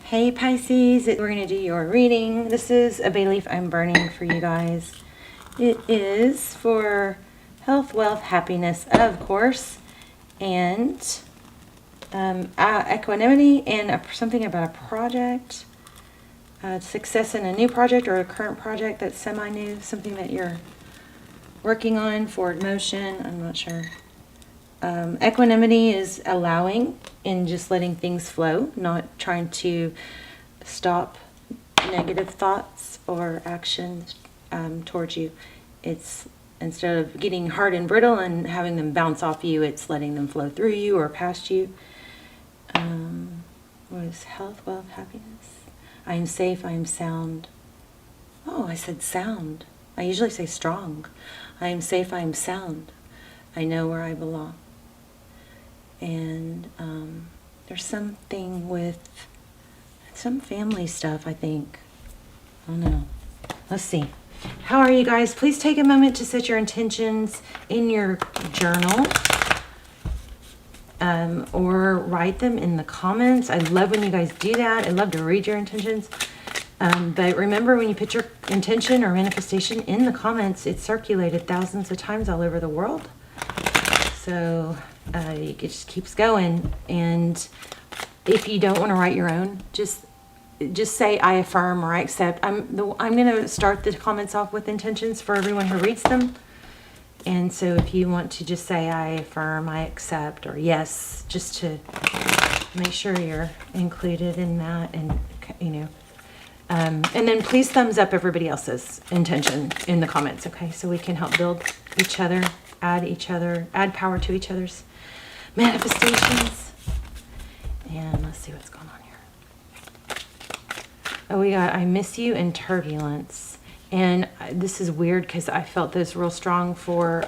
Hey Pisces, we're going to do your reading. This is a bay leaf I'm burning for you guys. It is for health, wealth, happiness, of course, and equanimity and something about a project, success in a new project or a current project that's semi-new, something that you're working on, forward motion, I'm not sure. Equanimity is allowing and just letting things flow, not trying to stop negative thoughts or actions towards you. It's instead of getting hard and brittle and having them bounce off you, it's letting them flow through you or past you. What is health, wealth, happiness? I am safe, I am sound. Oh, I said sound. I usually say strong. I am safe, I am sound. I know where I belong. And there's something with some family stuff, I think. I don't know. Let's see. How are you guys? Please take a moment to set your intentions in your journal or write them in the comments. I love when you guys do that. I love to read your intentions. But remember, when you put your intention or manifestation in the comments, it's circulated thousands of times all over the world. So it just keeps going. And if you don't want to write your own, just say I affirm or I accept. I'm going to start the comments off with intentions for everyone who reads them. And so if you want to just say I affirm, I accept, or yes, just to make sure you're included in that, and and then please thumbs up everybody else's intention in the comments, okay? So we can help build each other, add power to each other's manifestations. And let's see what's going on here. Oh, we got I miss you and turbulence. And this is weird because I felt this real strong for,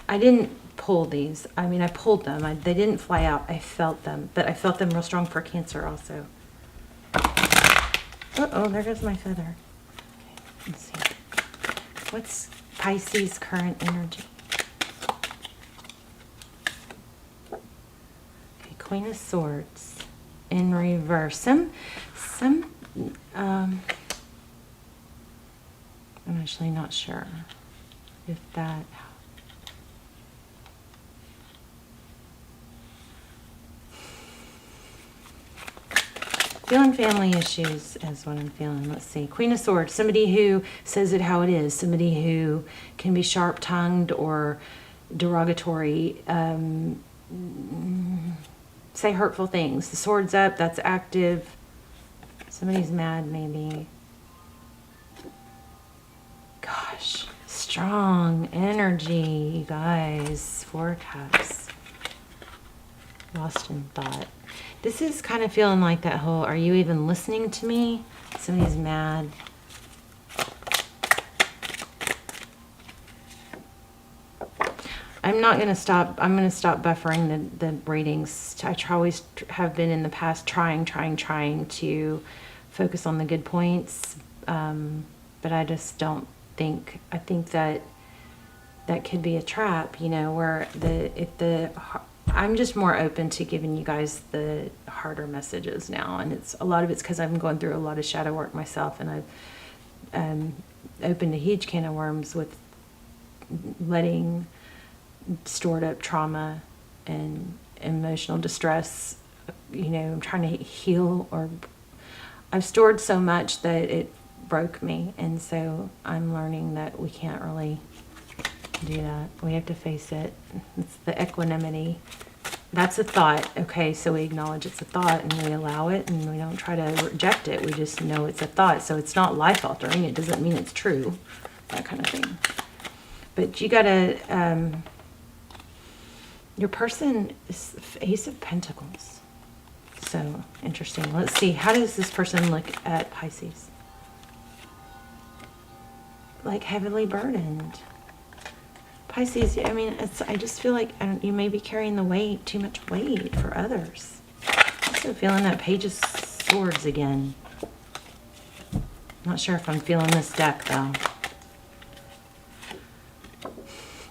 I didn't pull these. I mean, I pulled them. They didn't fly out. I felt them. But I felt them real strong for Cancer also. Uh-oh, there goes my feather. Okay, let's see. What's Pisces' current energy? Okay, Queen of Swords in reverse. I'm actually not sure if that... Feeling family issues is what I'm feeling. Let's see. Queen of Swords, somebody who says it how it is, somebody who can be sharp-tongued or derogatory, say hurtful things. The sword's up, that's active. Somebody's mad, maybe. Gosh, strong energy, you guys. 4 of Cups. Lost in thought. This is kind of feeling like that whole, are you even listening to me? Somebody's mad. I'm not going to stop. I'm going to stop buffering the readings. I always have been in the past trying to focus on the good points. But I just don't think, I think that could be a trap, where I'm just more open to giving you guys the harder messages now, and a lot of it's because I'm going through a lot of shadow work myself, and I've opened a huge can of worms with letting stored up trauma and emotional distress. I'm trying to heal, or I've stored so much that it broke me, and so I'm learning that we can't really do that. We have to face it. It's the equanimity. That's a thought. Okay, so we acknowledge it's a thought and we allow it, and we don't try to reject it. We just know it's a thought. So it's not life altering. It doesn't mean it's true. That kind of thing. But you gotta, your person is Ace of Pentacles. So interesting. Let's see. How does this person look at Pisces? Like heavily burdened. Pisces, I mean, I just feel like you may be carrying the weight, too much weight for others. Also feeling that Page of Swords again. Not sure if I'm feeling this deck, though.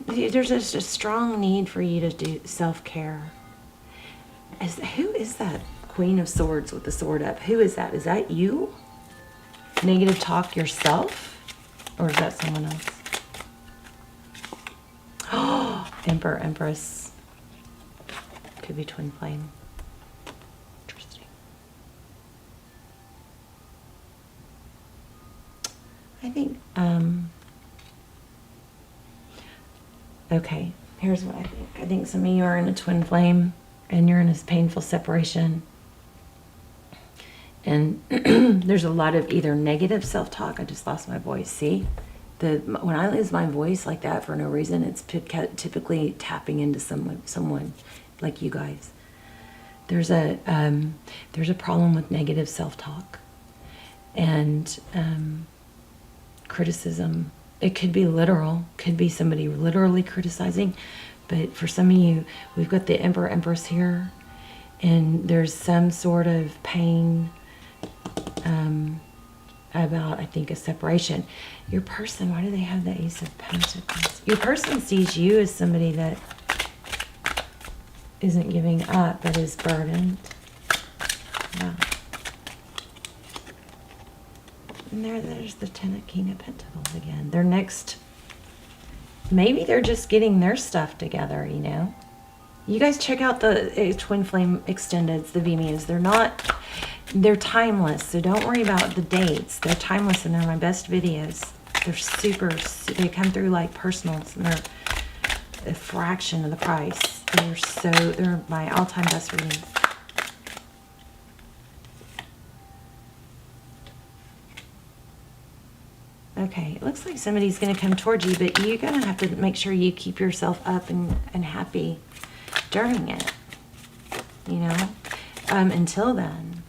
There's just a strong need for you to do self-care. Who is that Queen of Swords with the sword up. Who is that? Is that you? Negative talk yourself? Or is that someone else? Oh, Emperor, Empress. Could be twin flame. Interesting. I think, okay, here's what I think. I think some of you are in a twin flame and you're in this painful separation. And there's a lot of either negative self-talk. I just lost my voice. See? When I lose my voice like that for no reason, it's typically tapping into someone like you guys. There's a problem with negative self-talk and criticism. It could be literal, could be somebody literally criticizing, but for some of you, we've got the Emperor, Empress here, and there's some sort of pain about, I think, a separation. Your person, why do they have the Ace of Pentacles? Your person sees you as somebody that isn't giving up, but is burdened. Yeah. And there's the King of Pentacles again. They're next. Maybe they're just getting their stuff together, you know. You guys check out the Twin Flame Extendeds, the VMAs. They're timeless, so don't worry about the dates. They're timeless and they're my best videos. They come through like personals and they're a fraction of the price. They're my all-time best readings. Okay, it looks like somebody's going to come towards you, but you're going to have to make sure you keep yourself up and happy during it, you know, until then.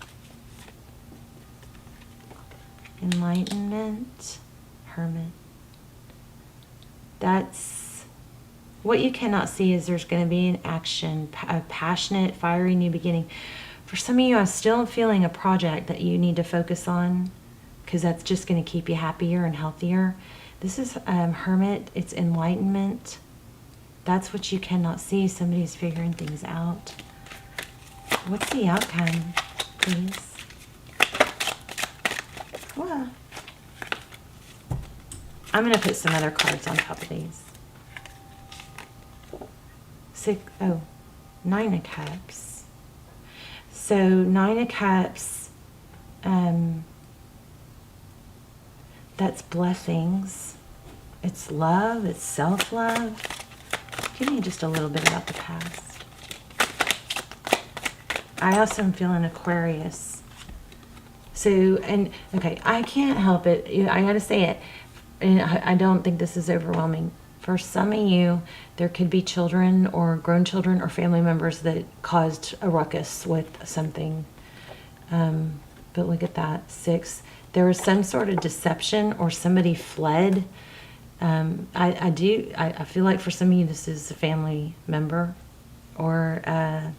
Enlightenment, Hermit. That's what you cannot see is there's going to be an action, a passionate, fiery new beginning. For some of you, I'm still feeling a project that you need to focus on because that's just going to keep you happier and healthier. This is Hermit. It's enlightenment. That's what you cannot see. Somebody's figuring things out. What's the outcome, please? Well, I'm going to put some other cards on top of these. 9 of Cups. So 9 of Cups, that's blessings. It's love. It's self-love. Give me just a little bit about the past. I also am feeling Aquarius. So, okay, I can't help it. I got to say it. And I don't think this is overwhelming. For some of you, there could be children or grown children or family members that caused a ruckus with something. But look at that, 6. There was some sort of deception or somebody fled. I feel like for some of you, this is a family member or a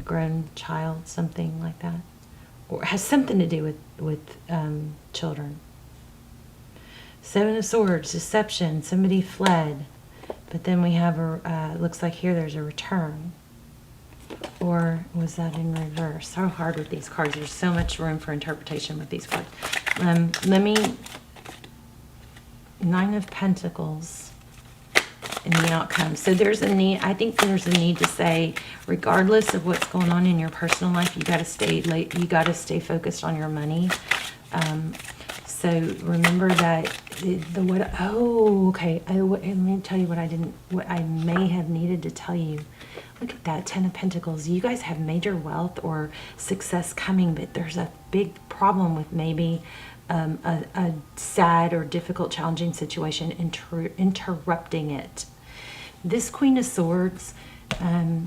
grown child, something like that. Or has something to do with children. 7 of Swords, deception, somebody fled. But then we have looks like here there's a return. Or was that in reverse? So hard with these cards. There's so much room for interpretation with these cards. 9 of Pentacles in the outcome. So there's a need, I think there's a need to say, regardless of what's going on in your personal life, you got to stay focused on your money. So remember that okay. Let me tell you what I may have needed to tell you. Look at that, 10 of Pentacles. You guys have major wealth or success coming, but there's a big problem with maybe a sad or difficult, challenging situation interrupting it. This Queen of Swords, let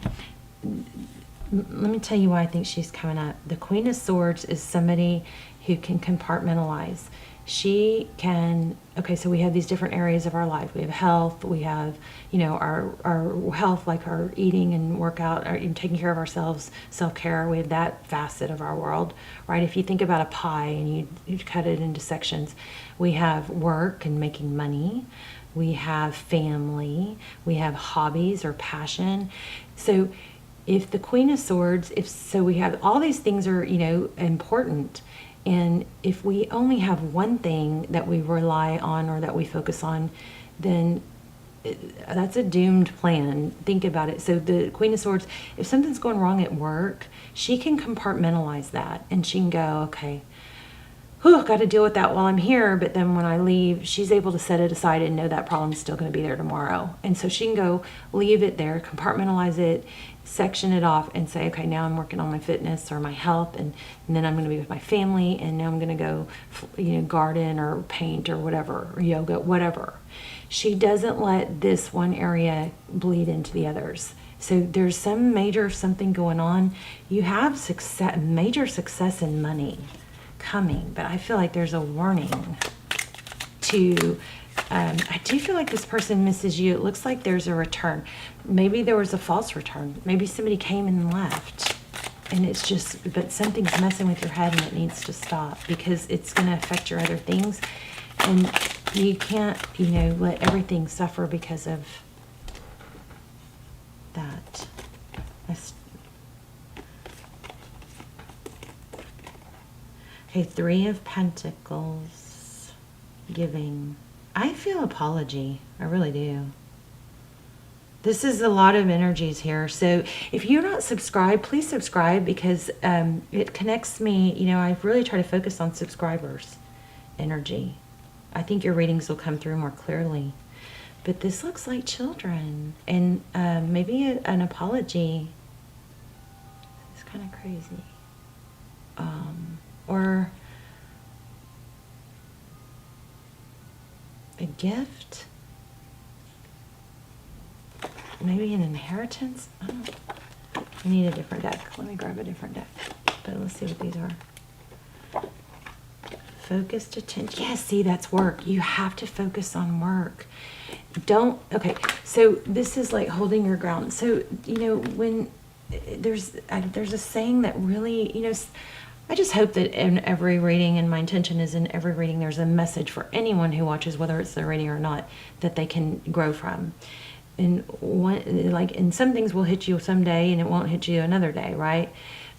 me tell you why I think she's coming up. The Queen of Swords is somebody who can compartmentalize. She can, okay, so we have these different areas of our life. We have health, we have, you know, our health, like our eating and workout, and taking care of ourselves, self-care. We have that facet of our world, right? If you think about a pie and you cut it into sections, we have work and making money. We have family. We have hobbies or passion. So if the Queen of Swords, if so, we have all these things are, you know, important. And if we only have one thing that we rely on or that we focus on, then that's a doomed plan. Think about it. So the Queen of Swords, if something's going wrong at work, she can compartmentalize that and she can go, okay, whew, got to deal with that while I'm here. But then when I leave, she's able to set it aside and know that problem's still going to be there tomorrow. And so she can go leave it there, compartmentalize it, section it off and say, okay, now I'm working on my fitness or my health. And then I'm going to be with my family. And now I'm going to go, you know, garden or paint or whatever, or yoga, whatever. She doesn't let this one area bleed into the others. So there's some major something going on. You have success, major success in money coming, but I feel like there's a warning to, I do feel like this person misses you. It looks like there's a return. Maybe there was a false return. Maybe somebody came and left. And it's just, but something's messing with your head and it needs to stop because it's going to affect your other things. And you can't, you know, let everything suffer because of that. Okay, Three of Pentacles, giving. I feel apology. I really do. This is a lot of energies here. So if you're not subscribed, please subscribe because it connects me. You know, I really try to focus on subscribers' energy. I think your readings will come through more clearly. But this looks like children. And maybe an apology. It's kind of crazy. Or a gift. Maybe an inheritance. I don't know. I need a different deck. Let me grab a different deck. But let's see what these are. Focused attention. Yeah, see, that's work. You have to focus on work. Don't, okay, so this is like holding your ground. So, you know, when there's a saying that really, you know, I just hope that in every reading, and my intention is in every reading, there's a message for anyone who watches, whether it's their reading or not, that they can grow from. And one, like, and some things will hit you someday and it won't hit you another day, right?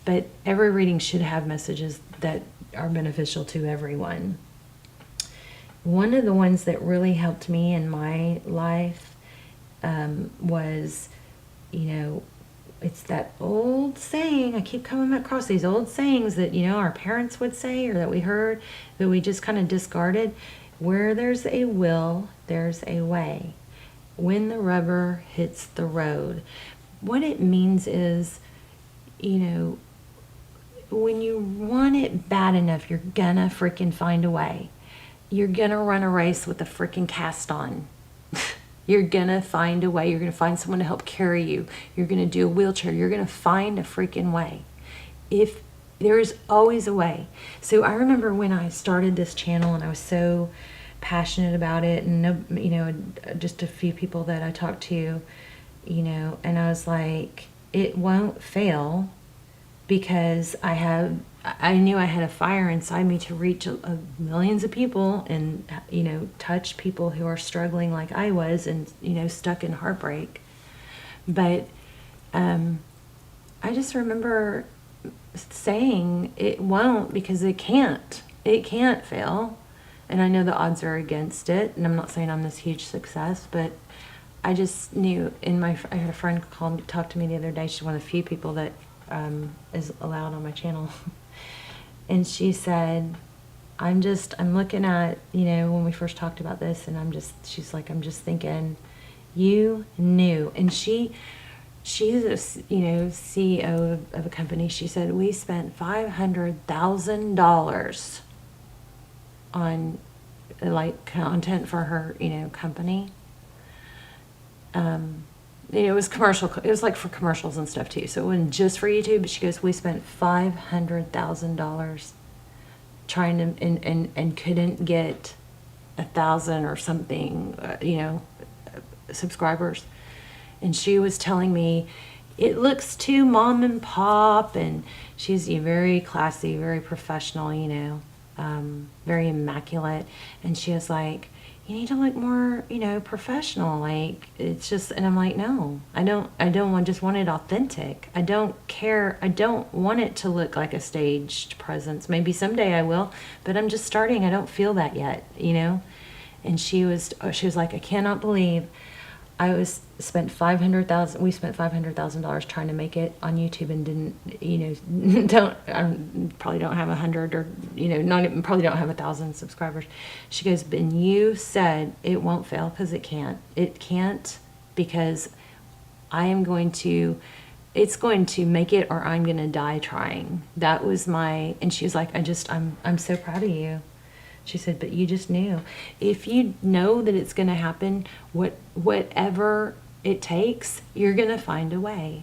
But every reading should have messages that are beneficial to everyone. One of the ones that really helped me in my life was, you know, it's that old saying. I keep coming across these old sayings that, you know, our parents would say or that we heard, that we just kind of discarded. Where there's a will, there's a way. When the rubber hits the road. What it means is, you know, when you want it bad enough, you're gonna freaking find a way. You're gonna run a race with a freaking cast on. You're gonna find a way. You're gonna find someone to help carry you. You're gonna do a wheelchair. You're gonna find a freaking way. If there is always a way. So I remember when I started this channel and I was so passionate about it, and you know, just a few people that I talked to, you know, and I was like, it won't fail because I knew I had a fire inside me to reach millions of people and, you know, touch people who are struggling like I was and, you know, stuck in heartbreak. But I just remember saying it won't because it can't fail. And I know the odds are against it. And I'm not saying I'm this huge success, but I just knew I had a friend talk to me the other day. She's one of the few people that is allowed on my channel. And she said, I'm looking at, you know, when we first talked about this, and she's like, I'm just thinking, you knew. And she's a, you know, CEO of a company. She said, we spent $500,000 on like content for her, you know, company. It was commercial. It was like for commercials and stuff too. So it wasn't just for YouTube. But she goes, we spent $500,000 trying to and couldn't get 1,000 or something, you know, subscribers. And she was telling me it looks too mom and pop, and she's very classy, very professional, you know, very immaculate. And she was like, you need to look more, you know, professional. Like, it's just, and I'm like, no, I don't want, just want it authentic. I don't care. I don't want it to look like a staged presence. Maybe someday I will, but I'm just starting. I don't feel that yet, you know? And she was like, I cannot believe we spent $500,000 trying to make it on YouTube and didn't, you know, probably don't have 100 or, you know, probably don't have 1,000 subscribers. She goes, but you said it won't fail, because it can't. It can't, because it's going to make it, or I'm going to die trying. That was and she was like, I'm so proud of you. She said, but you just knew. If you know that it's going to happen, whatever it takes, you're going to find a way.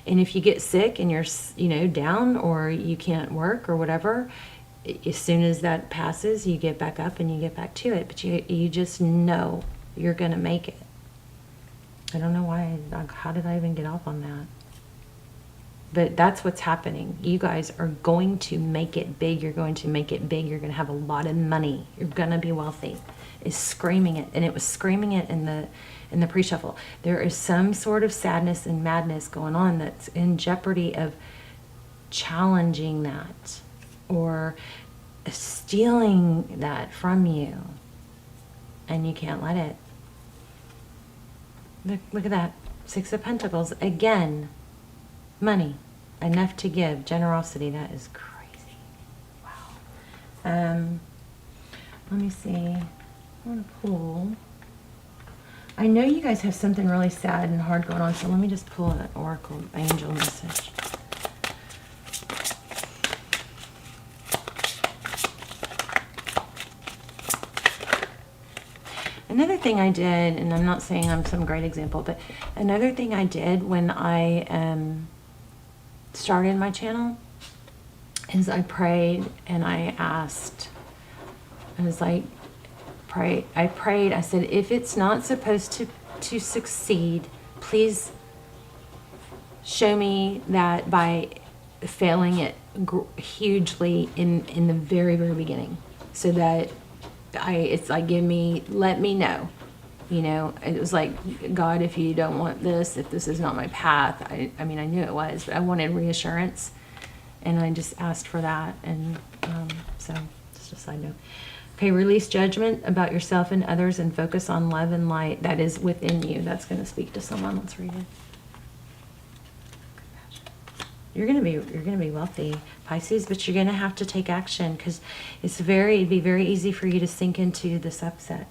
And if you get sick and you're, you know, down, or you can't work or whatever, as soon as that passes, you get back up and you get back to it. But you just know you're going to make it. I don't know why. How did I even get off on that? But that's what's happening. You guys are going to make it big. You're going to make it big. You're going to have a lot of money. You're going to be wealthy. It's screaming it. And it was screaming it in the pre-shuffle. There is some sort of sadness and madness going on that's in jeopardy of challenging that or stealing that from you. And you can't let it. Look at that. 6 of Pentacles. Again. Money, enough to give, generosity. That is crazy. Wow. Let me see. I want to pull. I know you guys have something really sad and hard going on, so let me just pull an oracle angel message. Another thing I did, and I'm not saying I'm some great example, but another thing I did when I started my channel is I prayed and I asked. I was like, I prayed. I said, if it's not supposed to succeed, please show me that by failing it hugely in the very, very beginning, so that it's like, let me know. You know, it was like, God, if you don't want this, if this is not my path, I mean, I knew it was, but I wanted reassurance, and I just asked for that, and so just a side note. Okay, release judgment about yourself and others and focus on love and light that is within you. That's going to speak to someone. Let's read it. You're going to be wealthy, Pisces, but you're going to have to take action, because it'd be very easy for you to sink into this upset.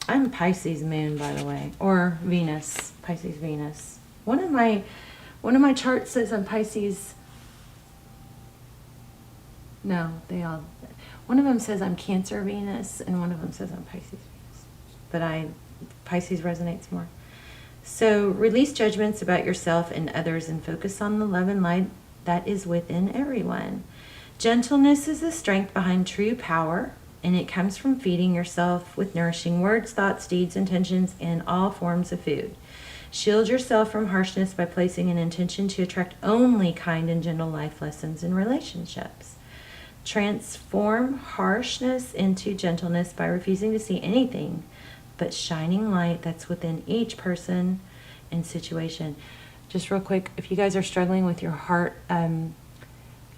I'm Pisces moon, by the way, or Venus, Pisces Venus. One of my charts says I'm Pisces. No, one of them says I'm Cancer Venus, and one of them says I'm Pisces Venus. But Pisces resonates more. So release judgments about yourself and others and focus on the love and light that is within everyone. Gentleness is the strength behind true power, and it comes from feeding yourself with nourishing words, thoughts, deeds, intentions, and all forms of food. Shield yourself from harshness by placing an intention to attract only kind and gentle life lessons in relationships. Transform harshness into gentleness by refusing to see anything but shining light that's within each person and situation. Just real quick, if you guys are struggling with your heart, a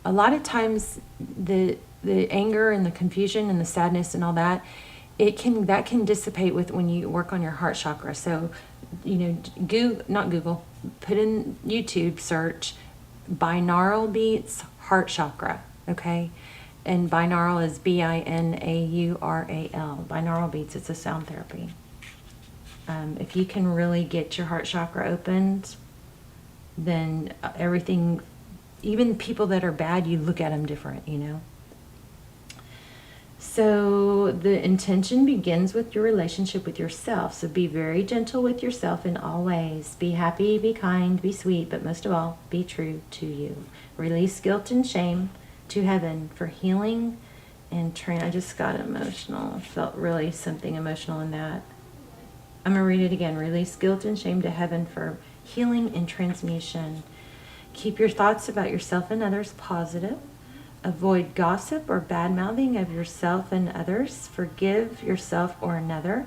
lot of times the anger and the confusion and the sadness and all that, that can dissipate when you work on your heart chakra. So, you know, not Google, put in YouTube search binaural beats heart chakra, okay? And binaural is B-I-N-A-U-R-A-L. Binaural beats, it's a sound therapy. If you can really get your heart chakra opened, then everything, even people that are bad, you look at them different, you know? So the intention begins with your relationship with yourself. So be very gentle with yourself in all ways. Be happy, be kind, be sweet, but most of all, be true to you. Release guilt and shame to heaven for healing and I just got emotional. I felt really something emotional in that. I'm going to read it again. Release guilt and shame to heaven for healing and transmutation. Keep your thoughts about yourself and others positive. Avoid gossip or bad-mouthing of yourself and others. Forgive yourself or another.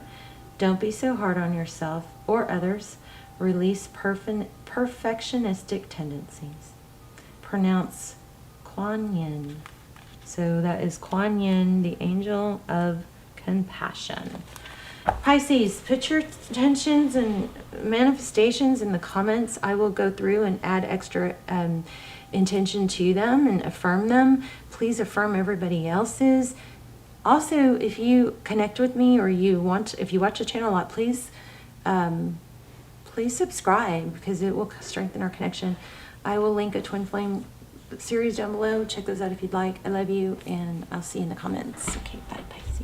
Don't be so hard on yourself or others. Release perfectionistic tendencies. Pronounce Kuan Yin. So that is Kuan Yin, the angel of compassion. Pisces, put your intentions and manifestations in the comments. I will go through and add extra intention to them and affirm them. Please affirm everybody else's. Also, if you connect with me or if you watch the channel a lot, please subscribe, because it will strengthen our connection. I will link a twin flame series down below. Check those out if you'd like. I love you, and I'll see you in the comments. Okay, bye, Pisces.